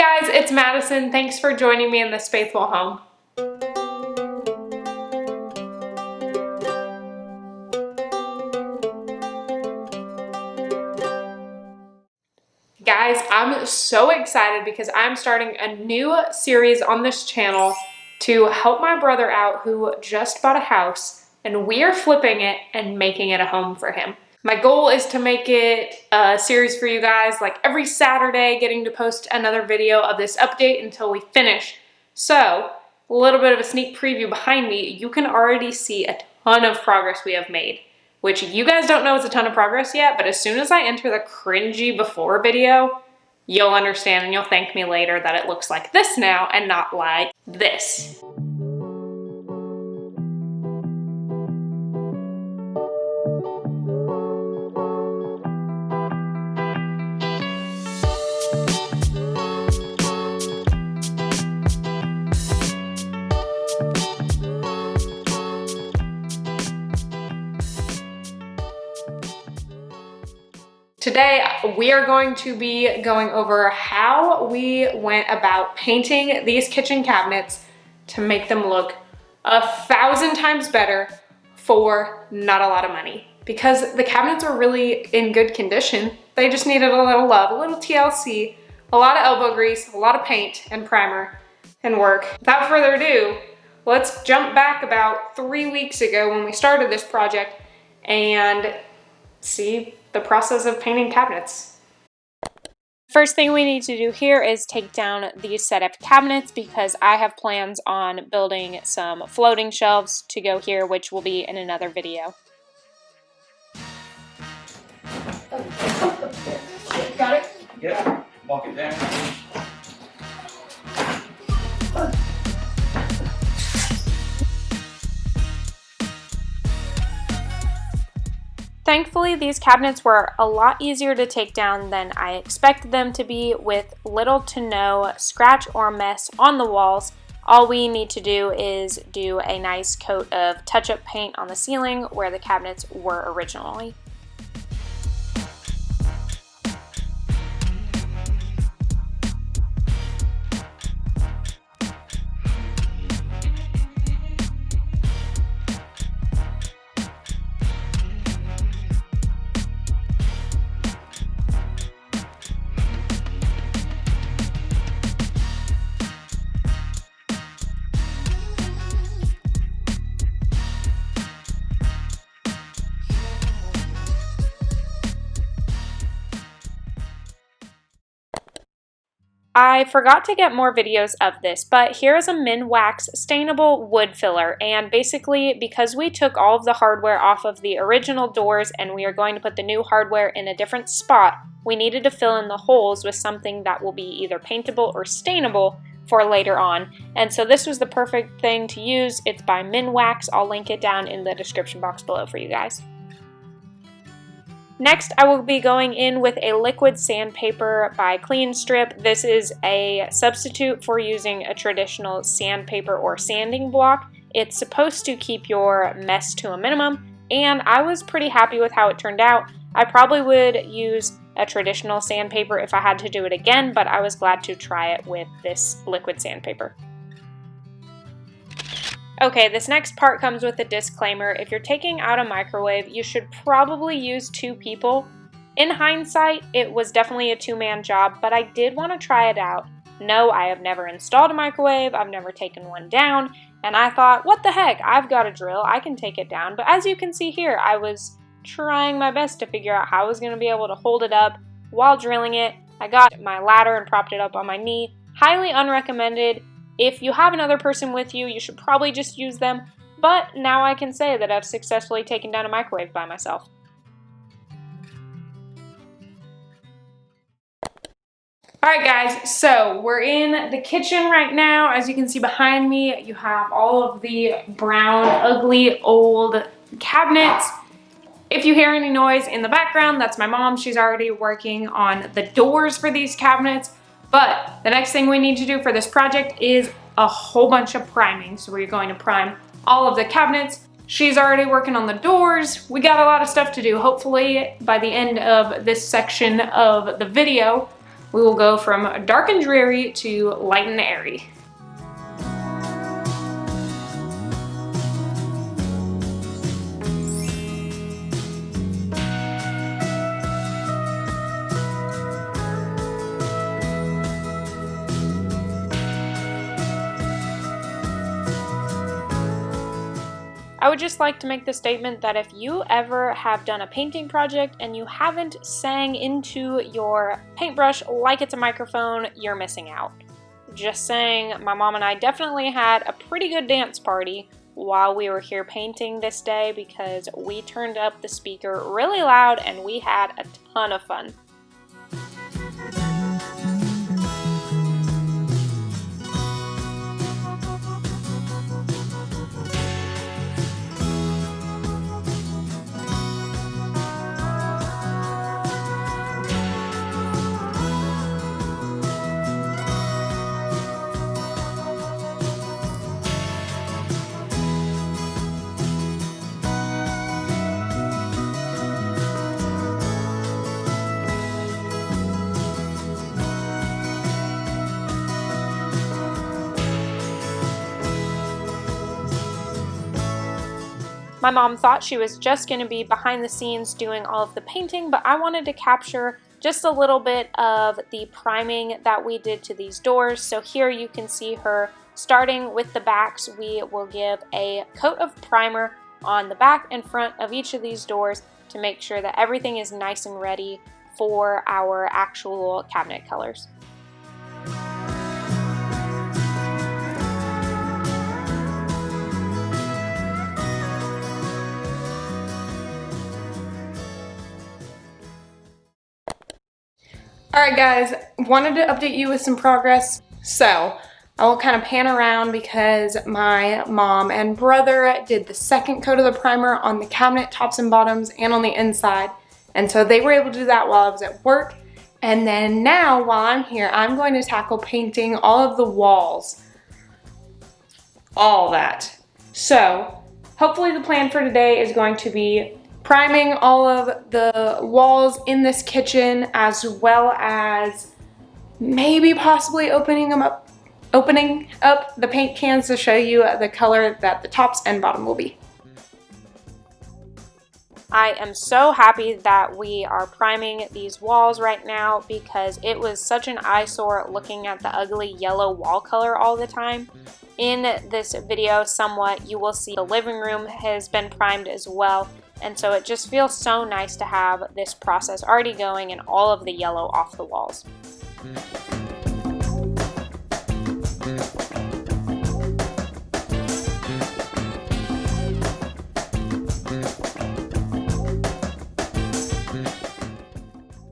guys, it's Madison. Thanks for joining me in this faithful home. Guys, I'm so excited because I'm starting a new series on this channel to help my brother out who just bought a house, and we are flipping it and making it a home for him. My goal is to make it a series for you guys, like every Saturday, getting to post another video of this update until we finish. So, a little bit of a sneak preview behind me, you can already see a ton of progress we have made, which you guys don't know is a ton of progress yet, but as soon as I enter the cringy before video, you'll understand and you'll thank me later that it looks like this now and not like this. Today, we are going to be going over how we went about painting these kitchen cabinets to make them look 1,000 times better for not a lot of money. Because the cabinets are really in good condition. They just needed a little love, a little TLC, a lot of elbow grease, a lot of paint and primer and work. Without further ado, let's jump back about 3 weeks ago when we started this project and see the process of painting cabinets. First thing we need to do here is take down these set of cabinets because I have plans on building some floating shelves to go here, which will be in another video. Got it? Yep, walk it down. Thankfully, these cabinets were a lot easier to take down than I expected them to be, with little to no scratch or mess on the walls. All we need to do is do a nice coat of touch-up paint on the ceiling where the cabinets were originally. I forgot to get more videos of this, but here is a Minwax stainable wood filler, and basically because we took all of the hardware off of the original doors and we are going to put the new hardware in a different spot, we needed to fill in the holes with something that will be either paintable or stainable for later on, and so this was the perfect thing to use. It's by Minwax. I'll link it down in the description box below for you guys. Next, I will be going in with a liquid sandpaper by Clean Strip. This is a substitute for using a traditional sandpaper or sanding block. It's supposed to keep your mess to a minimum, and I was pretty happy with how it turned out. I probably would use a traditional sandpaper if I had to do it again, but I was glad to try it with this liquid sandpaper. Okay, this next part comes with a disclaimer. If you're taking out a microwave, you should probably use 2 people. In hindsight, it was definitely a 2-man job, but I did want to try it out. No, I have never installed a microwave, I've never taken one down, and I thought, what the heck, I've got a drill, I can take it down. But as you can see here, I was trying my best to figure out how I was going to be able to hold it up while drilling it. I got my ladder and propped it up on my knee. Highly unrecommended. If you have another person with you, you should probably just use them, but now I can say that I've successfully taken down a microwave by myself. Alright guys, so we're in the kitchen right now. As you can see behind me, you have all of the brown, ugly, old cabinets. If you hear any noise in the background, that's my mom. She's already working on the doors for these cabinets. But the next thing we need to do for this project is a whole bunch of priming. So we're going to prime all of the cabinets. She's already working on the doors. We got a lot of stuff to do. Hopefully by the end of this section of the video, we will go from dark and dreary to light and airy. I would just like to make the statement that if you ever have done a painting project and you haven't sang into your paintbrush like it's a microphone, you're missing out. Just saying, my mom and I definitely had a pretty good dance party while we were here painting this day because we turned up the speaker really loud and we had a ton of fun. My mom thought she was just going to be behind the scenes doing all of the painting, but I wanted to capture just a little bit of the priming that we did to these doors. So here you can see her starting with the backs. We will give a coat of primer on the back and front of each of these doors to make sure that everything is nice and ready for our actual cabinet colors. Alright guys, wanted to update you with some progress. So, I will kind of pan around because my mom and brother did the second coat of the primer on the cabinet tops and bottoms and on the inside. And so they were able to do that while I was at work. And then now, while I'm here, I'm going to tackle painting all of the walls. All that. So, hopefully the plan for today is going to be priming all of the walls in this kitchen, as well as maybe possibly opening up the paint cans to show you the color that the tops and bottom will be. I am so happy that we are priming these walls right now because it was such an eyesore looking at the ugly yellow wall color all the time. In this video somewhat you will see the living room has been primed as well. And so it just feels so nice to have this process already going and all of the yellow off the walls.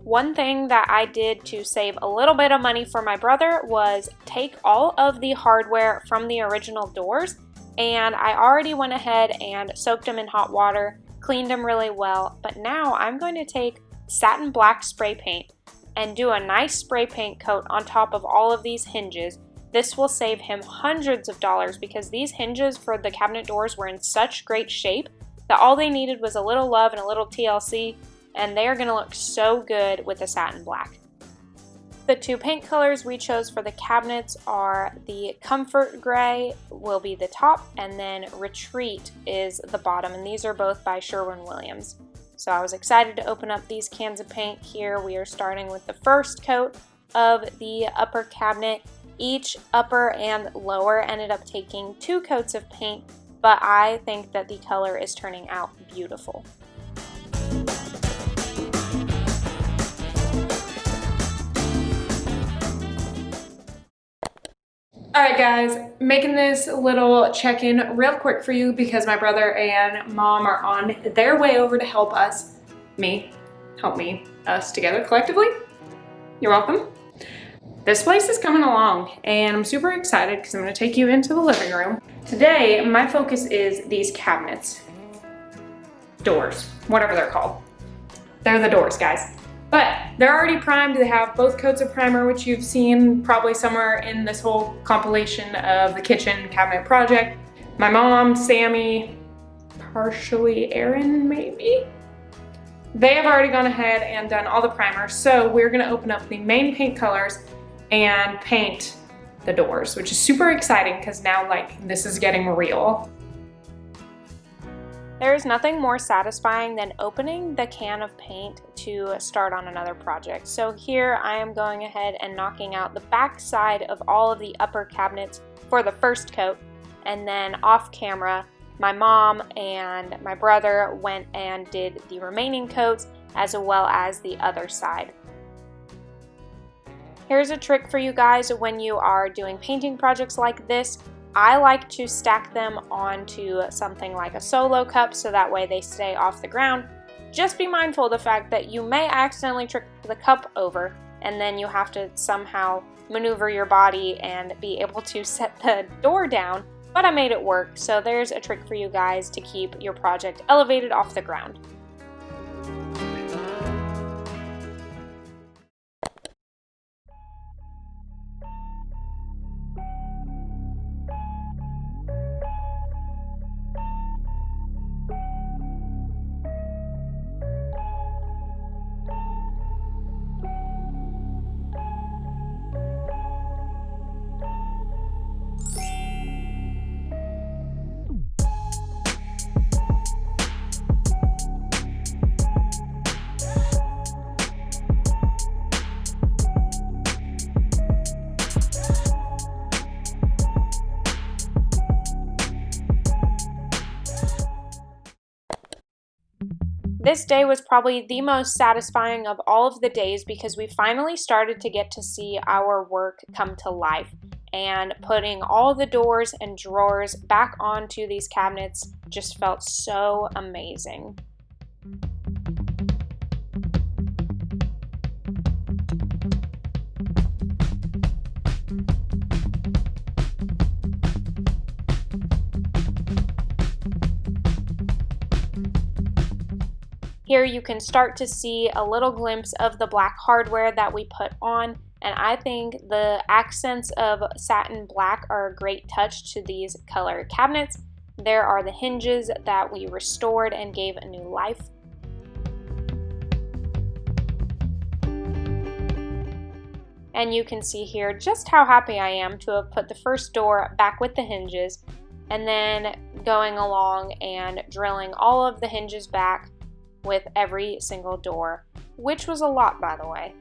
One thing that I did to save a little bit of money for my brother was take all of the hardware from the original doors, and I already went ahead and soaked them in hot water, cleaned them really well, but now I'm going to take satin black spray paint and do a nice spray paint coat on top of all of these hinges. This will save him hundreds of dollars because these hinges for the cabinet doors were in such great shape that all they needed was a little love and a little TLC, and they are going to look so good with the satin black. The two paint colors we chose for the cabinets are the Comfort Gray will be the top, and then Retreat is the bottom, and these are both by Sherwin-Williams. So I was excited to open up these cans of paint here. We are starting with the first coat of the upper cabinet. Each upper and lower ended up taking 2 coats of paint, but I think that the color is turning out beautiful. Alright guys, making this little check-in real quick for you because my brother and mom are on their way over to help us, us together collectively. You're welcome. This place is coming along and I'm super excited because I'm going to take you into the living room. Today, my focus is these cabinets. Doors, whatever they're called. They're the doors, guys. But they're already primed. They have both coats of primer, which you've seen probably somewhere in this whole compilation of the kitchen cabinet project. My mom, Sammy, partially Aaron, maybe? They have already gone ahead and done all the primer, so we're gonna open up the main paint colors and paint the doors, which is super exciting because now like this is getting real. There is nothing more satisfying than opening the can of paint to start on another project. So here I am going ahead and knocking out the back side of all of the upper cabinets for the first coat, and then off camera my mom and my brother went and did the remaining coats as well as the other side. Here's a trick for you guys when you are doing painting projects like this. I like to stack them onto something like a solo cup so that way they stay off the ground. Just be mindful of the fact that you may accidentally trick the cup over and then you have to somehow maneuver your body and be able to set the door down, but I made it work, so there's a trick for you guys to keep your project elevated off the ground. This day was probably the most satisfying of all of the days because we finally started to get to see our work come to life, and putting all the doors and drawers back onto these cabinets just felt so amazing. Here you can start to see a little glimpse of the black hardware that we put on, and I think the accents of satin black are a great touch to these color cabinets. There are the hinges that we restored and gave a new life. And you can see here just how happy I am to have put the first door back with the hinges, and then going along and drilling all of the hinges back with every single door, which was a lot, by the way.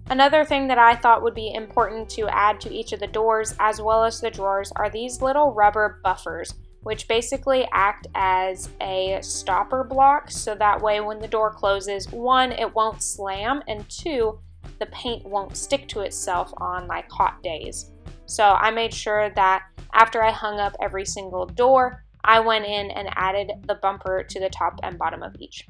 Another thing that I thought would be important to add to each of the doors as well as the drawers are these little rubber buffers, which basically act as a stopper block, so that way when the door closes, one, it won't slam, and two, the paint won't stick to itself on like hot days. So I made sure that after I hung up every single door, I went in and added the bumper to the top and bottom of each.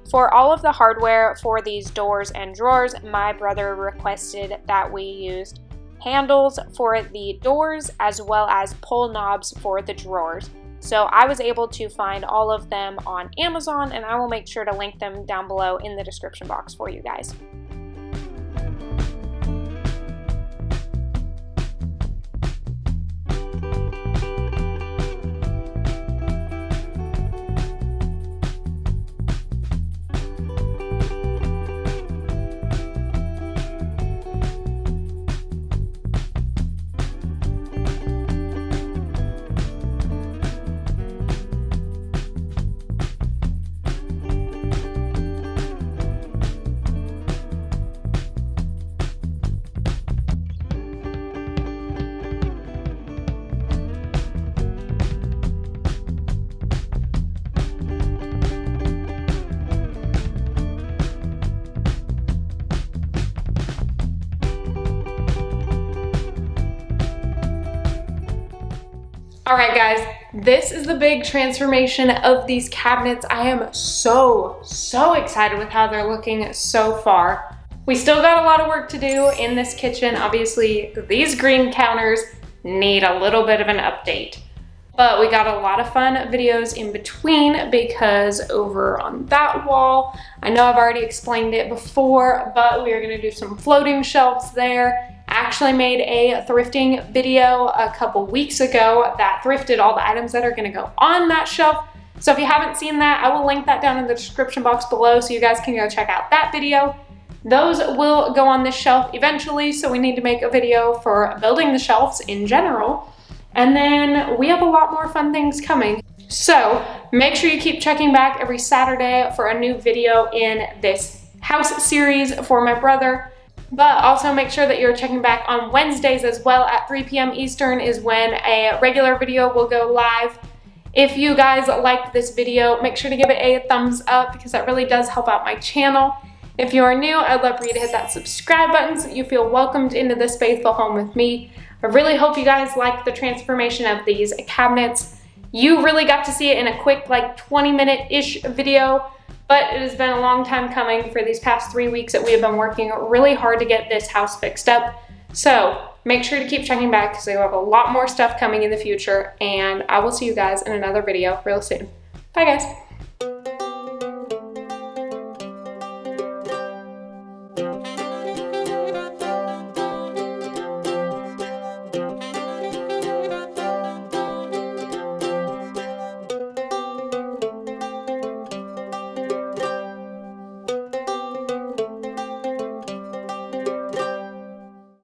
For all of the hardware for these doors and drawers, my brother requested that we used handles for the doors as well as pull knobs for the drawers. So I was able to find all of them on Amazon, and I will make sure to link them down below in the description box for you guys. All right, guys, this is the big transformation of these cabinets. I am so excited with how they're looking so far. We still got a lot of work to do in this kitchen. Obviously, these green counters need a little bit of an update. But we got a lot of fun videos in between because over on that wall, I know I've already explained it before, but we are gonna do some floating shelves there. I actually made a thrifting video a couple weeks ago that thrifted all the items that are gonna go on that shelf. So if you haven't seen that, I will link that down in the description box below so you guys can go check out that video. Those will go on this shelf eventually, so we need to make a video for building the shelves in general. And then we have a lot more fun things coming. So make sure you keep checking back every Saturday for a new video in this house series for my brother. But also make sure that you're checking back on Wednesdays as well. At 3 p.m. Eastern is when a regular video will go live. If you guys liked this video, make sure to give it a thumbs up because that really does help out my channel. If you are new, I'd love for you to hit that subscribe button so you feel welcomed into this faithful home with me. I really hope you guys liked the transformation of these cabinets. You really got to see it in a quick, like 20-minute-ish video, but it has been a long time coming for these past 3 weeks that we have been working really hard to get this house fixed up. So make sure to keep checking back because we have a lot more stuff coming in the future, and I will see you guys in another video real soon. Bye guys.